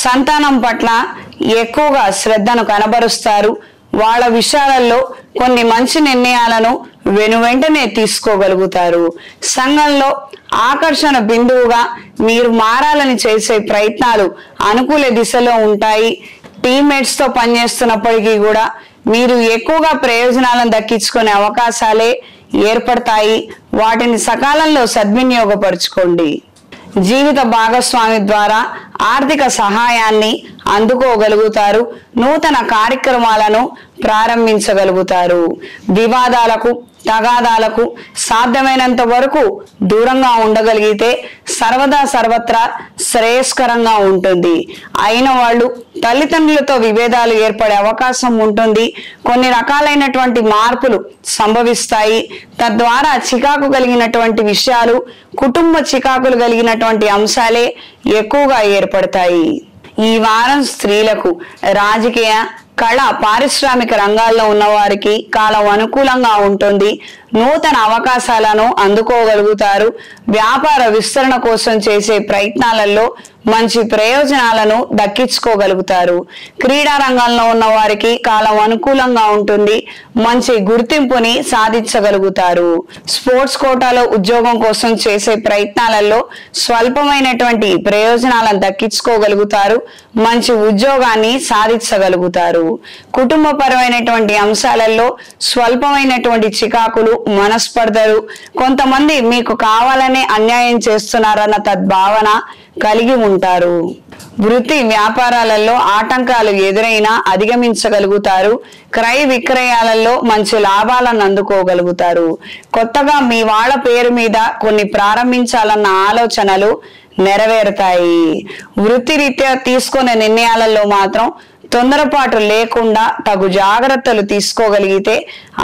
సంతానం పట్ల ఎక్కువగా శ్రద్ధను కనబరుస్తారు. వాళ్ళ విషయాలలో కొన్ని మంచి నిర్ణయాలను వెనువెంటనే తీసుకోగలుగుతారు. సంఘంలో ఆకర్షణ బిందువుగా మీరు మారాలని చేసే ప్రయత్నాలు అనుకూల దిశలో ఉంటాయి. టీమ్మేట్స్ తో పనిచేస్తున్నప్పటికీ కూడా మీరు ఎక్కువగా ప్రయోజనాలను దక్కించుకునే అవకాశాలే ఏర్పడతాయి. వాటిని సకాలంలో సద్వినియోగపరచుకోండి. జీవిత భాగస్వామి ద్వారా ఆర్థిక సహాయాన్ని అందుకోగలుగుతారు. నూతన కార్యక్రమాలను ప్రారంభించగలుగుతారు. వివాదాలకు తగాదాలకు సాధ్యమైనంత వరకు దూరంగా ఉండగలిగితే సర్వత్రా శ్రేయస్కరంగా ఉంటుంది. అయిన వాళ్ళు తల్లిదండ్రులతో విభేదాలు ఏర్పడే అవకాశం ఉంటుంది. కొన్ని రకాలైనటువంటి మార్పులు సంభవిస్తాయి. తద్వారా చికాకు కలిగినటువంటి విషయాలు, కుటుంబ చికాకులు కలిగినటువంటి అంశాలే ఎక్కువగా ఏర్పడతాయి. ఈ వారం స్త్రీలకు రాజకీయ, కళ, పారిశ్రామిక రంగాల్లో ఉన్న వారికి కాలం అనుకూలంగా ఉంటుంది. నూతన అవకాశాలను అందుకోగలుగుతారు. వ్యాపార విస్తరణ కోసం చేసే ప్రయత్నాలలో మంచి ప్రయోజనాలను దక్కించుకోగలుగుతారు. క్రీడా రంగంలో ఉన్న వారికి కాలం అనుకూలంగా ఉంటుంది. మంచి గుర్తింపుని సాధించగలుగుతారు. స్పోర్ట్స్ కోటాలో ఉద్యోగం కోసం చేసే ప్రయత్నాలలో స్వల్పమైనటువంటి ప్రయోజనాలను దక్కించుకోగలుగుతారు. మంచి ఉద్యోగాన్ని సాధించగలుగుతారు. కుటుంబపరమైనటువంటి అంశాలలో స్వల్పమైనటువంటి చికాకులు, మనస్పర్ధలు, కొంతమంది మీకు కావాలనే అన్యాయం చేస్తున్నారన్న తద్భావన కలిగి ఉంటారు. వృత్తి వ్యాపారాలలో ఆటంకాలు ఎదురైనా అధిగమించగలుగుతారు. క్రయ విక్రయాలలో మంచి లాభాలను అందుకోగలుగుతారు. కొత్తగా మీ వాళ్ళ పేరు మీద కొన్ని ప్రారంభించాలన్న ఆలోచనలు నెరవేరుతాయి. వృత్తిరీత్యా తీసుకునే నిర్ణయాలలో మాత్రం తొందరపాటు లేకుండా తగు జాగ్రత్తలు తీసుకోగలిగితే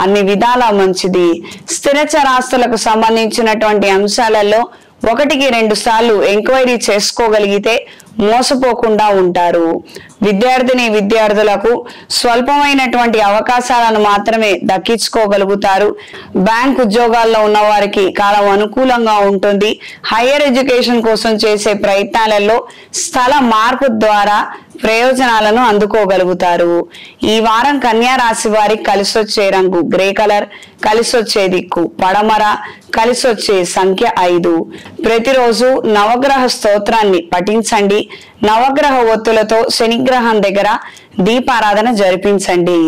అన్ని విధాలా మంచిది. స్థిర చరాస్తులకు సంబంధించినటువంటి అంశాలలో 1-2 సార్లు ఎంక్వైరీ చేసుకోగలిగితే మోసపోకుండా ఉంటారు. విద్యార్థులకు స్వల్పమైనటువంటి అవకాశాలను మాత్రమే దక్కించుకోగలుగుతారు. బ్యాంక్ ఉద్యోగాల్లో ఉన్న వారికి కాలం అనుకూలంగా ఉంటుంది. హైయర్ ఎడ్యుకేషన్ కోసం చేసే ప్రయత్నాలలో స్థల మార్పు ద్వారా ప్రయోజనాలను అందుకోగలుగుతారు. ఈ వారం కన్యా రాశి వారికి కలిసొచ్చే రంగు గ్రే కలర్, కలిసొచ్చే దిక్కు పడమర, కలిసొచ్చే సంఖ్య 5. ప్రతిరోజు నవగ్రహ స్తోత్రాన్ని పఠించండి. నవగ్రహ ఒత్తులతో శనిగ్రహం దగ్గర దీపారాధన జరిపించండి.